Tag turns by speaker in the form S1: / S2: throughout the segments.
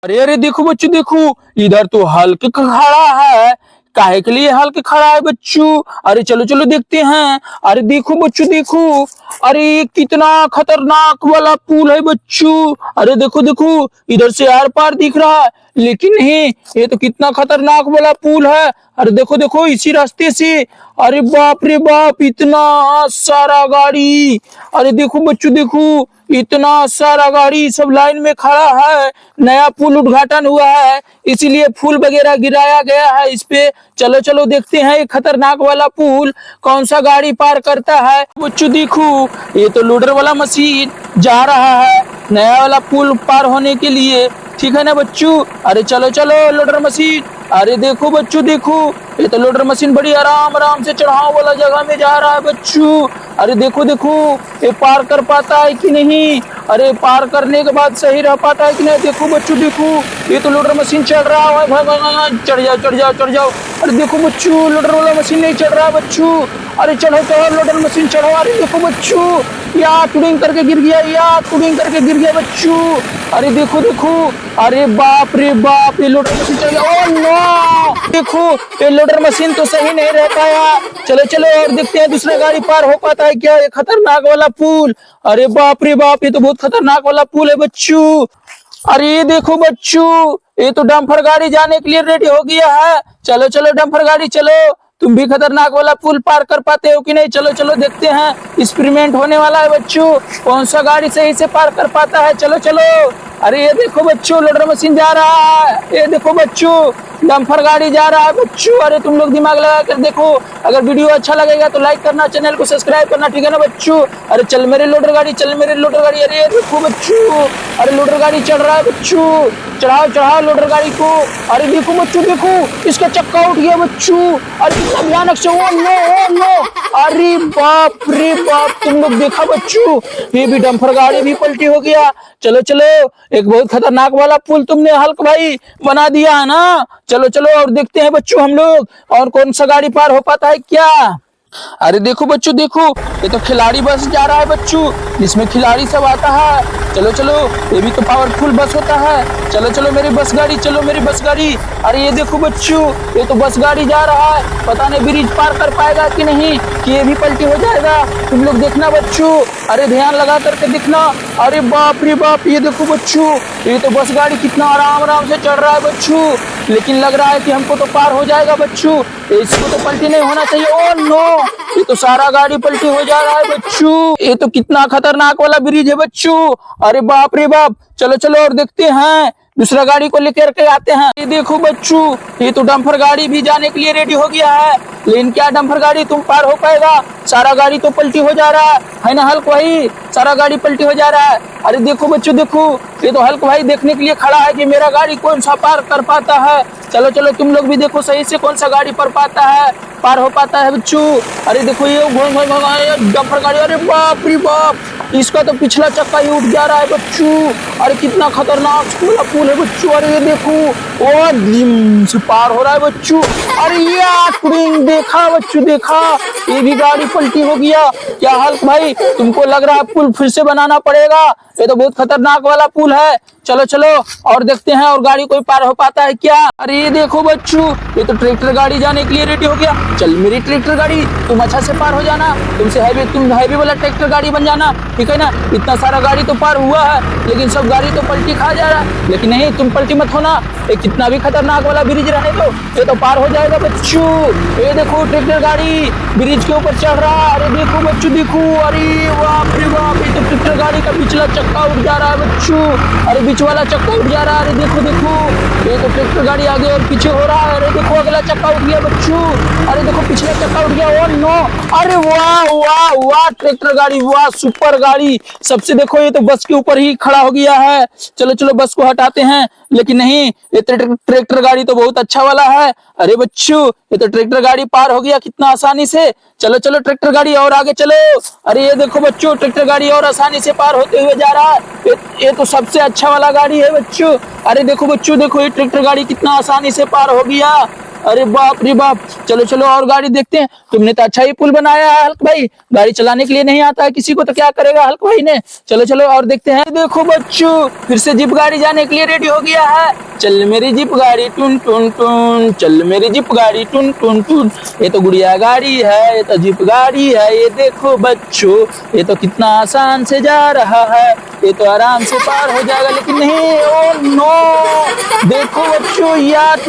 S1: अरे अरे देखो बच्चों देखो, इधर तो हल्क खड़ा है। काहे के लिए हल्क खड़ा है बच्चों? अरे चलो चलो देखते हैं। अरे देखो बच्चों देखो, अरे ये कितना खतरनाक वाला पुल है बच्चों। अरे देखो देखो, इधर से आर पार दिख रहा है, लेकिन नहीं, ये तो कितना खतरनाक वाला पुल है। अरे देखो देखो, इसी रास्ते से, अरे बाप रे बाप, इतना सारा गाड़ी। अरे देखो बच्चों देखो, इतना सारा गाड़ी सब लाइन में खड़ा है। नया पुल उद्घाटन हुआ है, इसीलिए फूल वगैरह गिराया गया है इस पे। चलो चलो देखते हैं ये खतरनाक वाला पुल कौन सा गाड़ी पार करता है। बच्चों देखो, ये तो लोडर वाला मशीन जा रहा है नया वाला पुल पार होने के लिए। ठीक है ना बच्चों? अरे चलो चलो लोडर मशीन। अरे देखो बच्चों देखो, ये तो लोडर मशीन बड़ी आराम आराम से चढ़ाव वाला जगह में जा रहा है बच्चों। अरे देखो देखो, ये पार कर पाता है कि नहीं? अरे पार करने के बाद सही रह पाता है कि नहीं? देखो बच्चों देखो, ये तो लोडर मशीन चढ़ रहा है। भाई चढ़ जाओ चढ़ जाओ चढ़ जाओ। अरे देखो बच्चों, लोडर वाला मशीन नहीं चढ़ रहा है बच्चों। अरे चढ़ो तो लोडर मशीन चढ़ो। अरे देखो बच्चों, या टुडिंग करके गिर गया, या टुडिंग करके गिर गया बच्चों। अरे देखो देखो, अरे बाप रे बाप, ये लोडर मशीन चल गया। ओह नो, देखो ये लोडर मशीन तो सही नहीं रह पाया। चलो चलो और देखते हैं दूसरा गाड़ी पार हो पाता है क्या ये खतरनाक वाला पुल। अरे बाप रे बाप, ये तो बहुत खतरनाक वाला पुल है बच्चों। अरे ये देखो बच्चों, ये तो डंपर गाड़ी जाने के लिए रेडी हो गया है। चलो चलो डंपर गाड़ी चलो, तुम भी खतरनाक वाला पुल पार कर पाते हो कि नहीं? चलो चलो देखते हैं, एक्सपेरिमेंट होने वाला है बच्चों, कौन सा गाड़ी सही से पार कर पाता है। चलो चलो। अरे ये देखो बच्चों, लोडर मशीन जा रहा है। ये देखो बच्चों, डंपर गाड़ी जा रहा है बच्चों। अरे तुम लोग दिमाग लगा कर देखो। अगर वीडियो अच्छा लगेगा तो लाइक करना, चैनल को सब्सक्राइब करना, ठीक है ना बच्चों? अरे चल मेरे लोडर गाड़ी, चल मेरे लोडर गाड़ी। अरे देखो बच्चों, अरे लोडर गाड़ी चढ़ रहा है बच्चों। चढ़ाओ चढ़ाओ लोडर गाड़ी को। अरे देखो बच्चों देखो, इसका चक्का उठ गया बच्चों। अरे कितना भयानक से, ओ नो ओ नो। अरे बाप रे बाप, तुम लोग देखा बच्चों, ये भी डंपर गाड़ी भी पलटी हो गया। चलो चलो, एक बहुत खतरनाक वाला पुल तुमने हल्क भाई बना दिया है ना। चलो चलो और देखते हैं बच्चों हम लोग और कौन सा गाड़ी पार हो पाता है क्या। अरे देखो बच्चों देखो, ये तो खिलाड़ी बस जा रहा है बच्चों, जिसमें खिलाड़ी सब आता है। चलो चलो, ये भी तो पावरफुल बस होता है। चलो चलो मेरी बस गाड़ी, चलो मेरी बस गाड़ी। अरे ये देखो बच्चों, ये तो बस गाड़ी जा रहा है, पता नहीं ब्रिज पार कर पाएगा कि नहीं, कि ये भी पलटी हो जाएगा। तुम लोग देखना बच्चों, अरे ध्यान लगा करके दिखना। अरे बाप रे बाप, ये देखो बच्चों, ये तो बस गाड़ी कितना आराम आराम से चढ़ रहा है बच्चों, लेकिन लग रहा है कि हमको तो पार हो जाएगा बच्चों। इसको तो पलटी नहीं होना चाहिए। ओ नो, ये तो सारा गाड़ी पलटी हो जा रहा है बच्चों। ये तो कितना खतरनाक वाला ब्रिज है बच्चों। अरे बाप रे बाप, चलो चलो और देखते हैं, दूसरा गाड़ी को लेकर के आते हैं। ये देखो बच्चों, ये तो डंपर गाड़ी भी जाने के लिए रेडी हो गया है, लेकिन क्या डंपर गाड़ी तुम पार हो पाएगा? सारा गाड़ी तो पलटी हो जा रहा है ना हल्क भाई, सारा गाड़ी पलटी हो जा रहा है। अरे देखो बच्चों देखो, ये तो हल्क भाई देखने के लिए खड़ा है कि मेरा गाड़ी कौन सा पार कर पाता है। चलो चलो तुम लोग भी देखो सही से कौन सा गाड़ी पर पाता है, पार हो पाता है बच्चों। अरे देखो ये डंपर गाड़ी, अरे बाप रे बाप, इसका तो पिछला चक्का ही उठ जा रहा है बच्चों। अरे कितना खतरनाक वाला पुल है बच्चों। अरे ये देखो, और जिम से पार हो रहा है बच्चों। अरे ये देखा बच्चों, देखा, ये भी गाड़ी पलटी हो गया। क्या हल्क भाई, तुमको लग रहा है पुल फिर से बनाना पड़ेगा? ये तो बहुत खतरनाक वाला पुल है। चलो चलो और देखते हैं और गाड़ी कोई पार हो पाता है क्या। अरे ये देखो बच्चों, ये तो ट्रैक्टर गाड़ी जाने के लिए रेडी हो गया। चल मेरी ट्रैक्टर गाड़ी, तुम अच्छा से पार हो जाना, तुम हैवी वाला ट्रैक्टर गाड़ी बन जाना, ठीक है ना? इतना सारा गाड़ी तो पार हुआ है, लेकिन सब गाड़ी तो पलटी खा जा रहा है, लेकिन नहीं, तुम पलटी मत होना। ये कितना भी खतरनाक वाला ब्रिज रहने दो, ये तो पार हो जाएगा बच्चों। ये देखो ट्रैक्टर गाड़ी ब्रिज के ऊपर चढ़ रहा है। अरे देखो बच्चों देखो, अरे बाप रे बाप, ये तो ट्रैक्टर गाड़ी का पिछला चक्का उठ जा रहा है बच्चों। अरे बीच वाला चक्का उठ जा रहा है। अरे देखो देखो, ये तो ट्रैक्टर गाड़ी आगे और पीछे हो रहा है। अरे देखो अगला चक्का उठ गया बच्चों। अरे देखो पिछला चक्का उठ गया। और नो, अरे वाह वाह वाह, ट्रैक्टर गाड़ी वाह, सुपर गाड़ी। सबसे देखो, ये तो बस के ऊपर ही खड़ा हो गया है। चलो चलो बस को हटाते हैं, लेकिन नहीं, ये ट्रैक्टर गाड़ी तो बहुत अच्छा वाला है। अरे बच्चों, ये तो ट्रैक्टर गाड़ी पार हो गया कितना आसानी से। चलो चलो ट्रैक्टर गाड़ी और आगे चलो। अरे ये देखो बच्चों, ट्रैक्टर गाड़ी और आसानी से पार होते हुए जा रहा है। ये तो सबसे अच्छा वाला गाड़ी है बच्चों। अरे देखो बच्चों देखो, ये ट्रैक्टर गाड़ी कितना आसानी से पार हो गया। अरे बाप रे बाप, चलो चलो और गाड़ी देखते हैं। तुमने तो अच्छा ही पुल बनाया है हल्क भाई, गाड़ी चलाने के लिए नहीं आता है किसी को तो क्या करेगा हल्क भाई ने। चलो चलो और देखते हैं। देखो बच्चों, फिर से जीप गाड़ी जाने के लिए रेडी हो गया है। चल मेरी जीप गाड़ी टुन टुन टुन, चल मेरी जीप गाड़ी टुन टुन टुन। ये तो गुड़िया गाड़ी है, ये तो जीप गाड़ी है। ये देखो बच्चों, ये तो कितना आसान से जा रहा है, ये तो आराम से पार हो जाएगा। लेकिन नहीं, ओ नो, देखो बच्चों, यार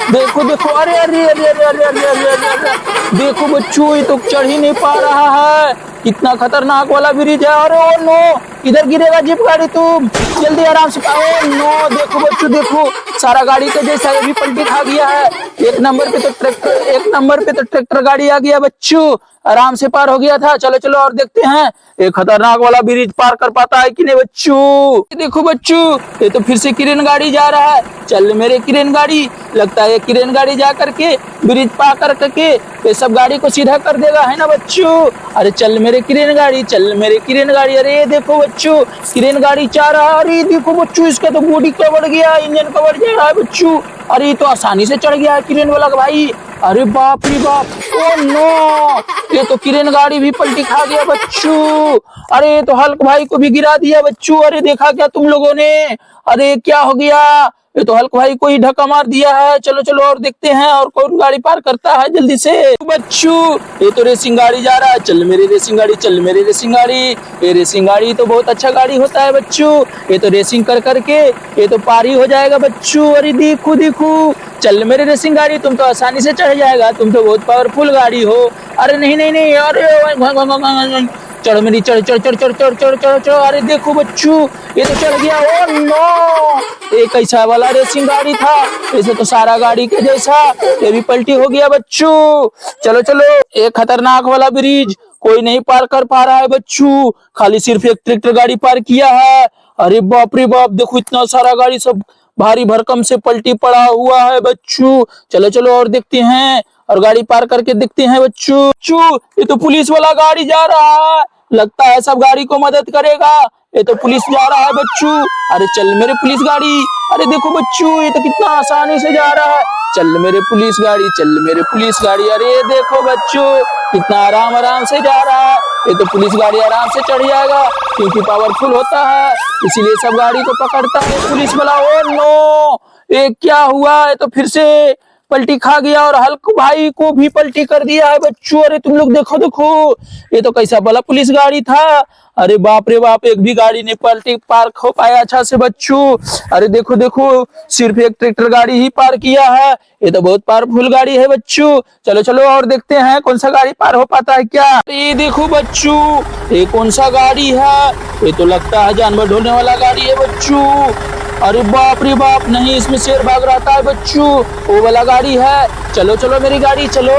S1: देखो देखो, अरे अरे अरे अरे अरे अरे अरे अरे अरे, देखो बच्चों, ये तो चढ़ ही नहीं पा रहा है। कितना खतरनाक वाला ब्रिज है। अरे ओ नो, इधर गिरेगा जीप गाड़ी, तुम जल्दी आराम से पाओ। नो, देखो बच्चों देखो, सारा गाड़ी का जैसा ये भी पलटी खा गया है। एक नंबर पे तो ट्रैक्टर गाड़ी आ गया बच्चों, आराम से पार हो गया था। चलो चलो और देखते हैं ये खतरनाक वाला ब्रिज पार कर पाता है कि नहीं बच्चों। देखो बच्चों, ये तो फिर से क्रेन गाड़ी जा रहा है। चल मेरे क्रेन गाड़ी, लगता है क्रेन गाड़ी जा करके ब्रिज पार करके ये सब गाड़ी को सीधा कर देगा, है ना बच्चों। अरे चल मेरे क्रेन गाड़ी, चल मेरे क्रेन गाड़ी। अरे देखो बच्चों, क्रेन गाड़ी जा रहा है। अरे देखो बच्चों, इसका तो बॉडी कवर गया, इंजन कवर जा रहा है बच्चों। अरे तो आसानी से चढ़ गया है क्रेन वाला भाई। अरे बाप रे बाप, ओ नो, ये तो क्रेन गाड़ी भी पलटी खा गया बच्चों। अरे तो हल्क भाई को भी गिरा दिया बच्चों। अरे देखा क्या तुम लोगों ने, अरे क्या हो गया, ये तो हल्क भाई को ही धक्का मार दिया है। चलो चलो और देखते हैं और कौन गाड़ी पार करता है जल्दी से। बच्चों, ये तो रेसिंग गाड़ी जा रहा है। चल मेरी रेसिंग गाड़ी, चल मेरी रेसिंग गाड़ी। ये रेसिंग गाड़ी तो बहुत अच्छा गाड़ी होता है बच्चों, ये तो रेसिंग कर करके ये तो पार ही हो जाएगा बच्चों। अरे देखो देखो, चल मेरी रेसिंग गाड़ी, तुम तो आसानी से चढ़ जाएगा, तुम तो बहुत पावरफुल गाड़ी हो। अरे नहीं नहीं नहीं, अरे चढ़ मेरी, चढ़ चढ़ चढ़ चढ़ चढ़ चढ़ चढ़ चढ़। अरे देखो बच्चों, ये तो चढ़ गया। ओ नो, एक ऐसा वाला रेसिंग गाड़ी था, ऐसे तो सारा गाड़ी के जैसा ये भी पलटी हो गया बच्चों। चलो चलो, एक खतरनाक वाला ब्रिज कोई नहीं पार कर पा रहा है बच्चों, खाली सिर्फ एक ट्रैक्टर गाड़ी पार किया है। अरे बाप रे बाप, देखो इतना सारा गाड़ी सब भारी भरकम से पलटी पड़ा हुआ है बच्चों। चलो चलो और देखते हैं और गाड़ी पार करके देखते हैं बच्चों। ये तो पुलिस वाला गाड़ी जा रहा है, लगता है सब गाड़ी को मदद करेगा। ये तो पुलिस जा रहा है बच्चों। अरे चल मेरे पुलिस गाड़ी। अरे देखो बच्चों, ये तो कितना आसानी से जा रहा है। चल मेरे पुलिस गाड़ी, चल मेरे पुलिस गाड़ी। अरे देखो बच्चों, कितना आराम आराम से जा रहा है। ये तो पुलिस गाड़ी आराम से चढ़ जाएगा क्योंकि पावरफुल होता है, इसीलिए सब गाड़ी को पकड़ता है पुलिस वाला। ओ नो, ये क्या हुआ, ये तो फिर से पलटी खा गया और हल्क भाई को भी पलटी कर दिया है बच्चों। अरे तुम लोग देखो देखो, ये तो कैसा भला पुलिस गाड़ी था। अरे बाप रे बाप, एक भी गाड़ी ने पलटी पार हो पाया अच्छा से बच्चों। अरे देखो देखो, सिर्फ एक ट्रैक्टर गाड़ी ही पार किया है, ये तो बहुत पावरफुल गाड़ी है बच्चों। चलो चलो और देखते हैं कौन सा गाड़ी पार हो पाता है क्या। ये देखो बच्चों, ये कौन सा गाड़ी है, ये तो लगता है जानवर ढोने वाला गाड़ी है बच्चों। अरे बाप रे बाप, नहीं इसमें शेर भाग रहा है बच्चों, वो वाला गाड़ी है। चलो चलो मेरी गाड़ी चलो,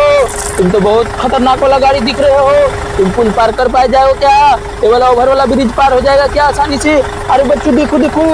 S1: तुम तो बहुत खतरनाक वाला गाड़ी दिख रहे हो। तुम पुल पार कर पाए जाओ क्या, ये वाला ओवर वाला ब्रिज पार हो जाएगा क्या आसानी से। अरे बच्चों देखो देखो,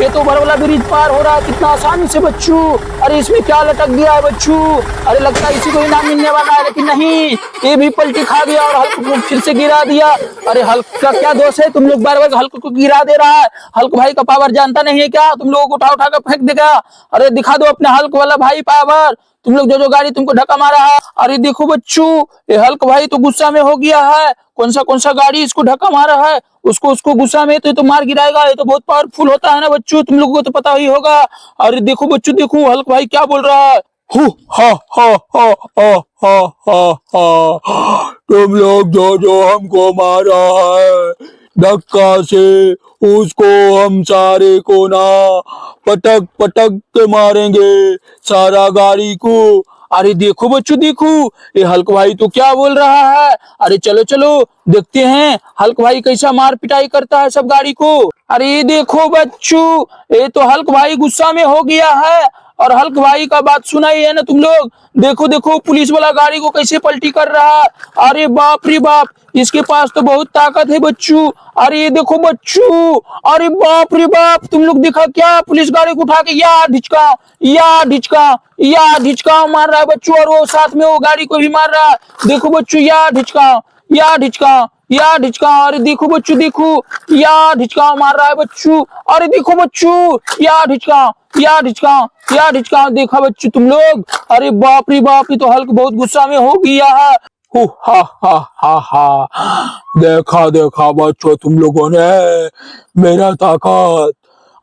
S1: ये तो ओवर वाला ब्रिज पार हो रहा है कितना आसानी से बच्चों। अरे इसमें क्या लटक गया है बच्चों, अरे लगता है इसी को इनाम मिलने वाला है, लेकिन नहीं, ये भी पलटी खा गया और हल्क को फिर से गिरा दिया। अरे हल्क का क्या दोष है, तुम लोग बार बार हल्क को गिरा दे रहा है। हल्क भाई का पावर जानता नहीं है क्या, तुम लोगों को उठा उठा कर फेंक देगा। अरे दिखा दो अपने हल्क वाला भाई पावर, तुम लोग जो गाड़ी तुमको धक्का मारा है। अरे देखो बच्चों, ये हल्क भाई तो गुस्सा में हो गया है, कौन सा गाड़ी इसको धक्का मारा है, उसको गुस्सा में तो मार गिराएगा। ये तो बहुत पावरफुल होता है ना बच्चों, तुम लोगों को तो पता ही होगा। अरे देखो बच्चों देखो, हल्क भाई क्या बोल रहा है, हु हा हा हा हा हा हा हा, तुम लोग जो हमको मारा है धक्का से, उसको हम सारे को ना पटक पटक के मारेंगे, सारा गाड़ी को। अरे देखो बच्चों देखो, ये हल्क भाई तो क्या बोल रहा है। अरे चलो चलो देखते हैं हल्क भाई कैसा मार पिटाई करता है सब गाड़ी को। अरे देखो बच्चों, ये तो हल्क भाई गुस्सा में हो गया है और हल्क भाई का बात सुना ही है ना तुम लोग। देखो देखो, पुलिस वाला गाड़ी को कैसे पलटी कर रहा है। अरे बाप रे बाप, इसके पास तो बहुत ताकत है बच्चों। अरे ये देखो बच्चों, अरे बाप रे बाप, तुम लोग देखा क्या, पुलिस गाड़ी को उठा के या ढिचका मार रहा है बच्चों, और वो साथ में वो गाड़ी को भी मार रहा है। देखो बच्चों, या ढिचका या ढिचका, अरे देखो बच्चू देखो, या ढिचका मार रहा है बच्चू, अरे देखो बच्चू, या ढिचका, या ढिचका, या ढिचका, देखा बच्चू तुम लोग, अरे बाप रे बाप, ये तो हल्क बहुत गुस्सा में हो गया है। हो हा हा हा हा, देखा देखा बच्चों तुम लोगों ने मेरा ताकत,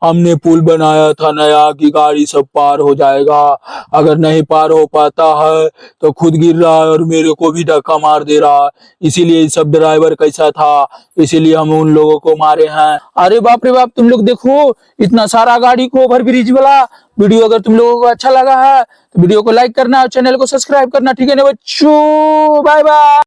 S1: हमने पुल बनाया था नया कि गाड़ी सब पार हो जाएगा, अगर नहीं पार हो पाता है तो खुद गिर रहा है और मेरे को भी धक्का मार दे रहा है, इसीलिए सब ड्राइवर कैसा था, इसीलिए हम उन लोगों को मारे हैं। अरे बाप रे बाप, तुम लोग देखो इतना सारा गाड़ी को ओवर ब्रिज वाला। वीडियो अगर तुम लोगों को अच्छा लगा है तो वीडियो को लाइक करना और चैनल को सब्सक्राइब करना, ठीक है ना बच्चों, बाय बाय।